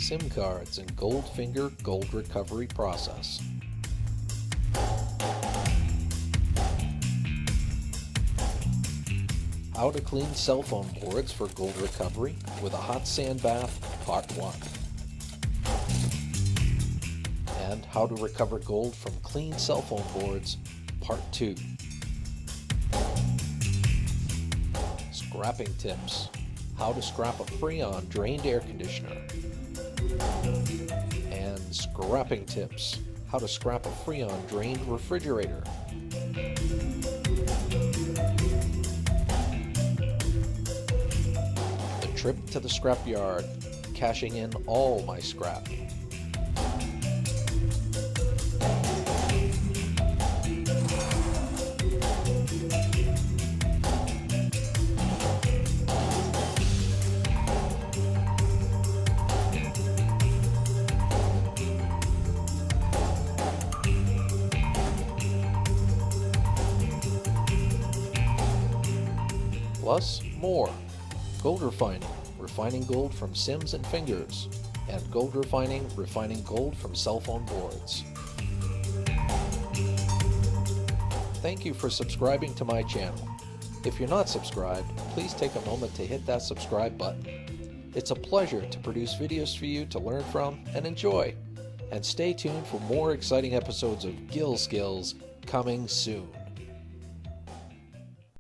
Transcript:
SIM cards and Goldfinger gold recovery process. How to clean cell phone boards for gold recovery with a hot sand bath, part 1. And how to recover gold from clean cell phone boards, part 2. Scrapping tips. How to scrap a Freon drained air conditioner. And scrapping tips. How to scrap a Freon drained refrigerator. The trip to the scrapyard, cashing in all my scrap. Plus more. Gold refining, refining gold from SIMs and fingers, and gold refining, refining gold from cell phone boards. Thank you for subscribing to my channel. If you're not subscribed, please take a moment to hit that subscribe button. It's a pleasure to produce videos for you to learn from and enjoy. And stay tuned for more exciting episodes of Skillz coming soon.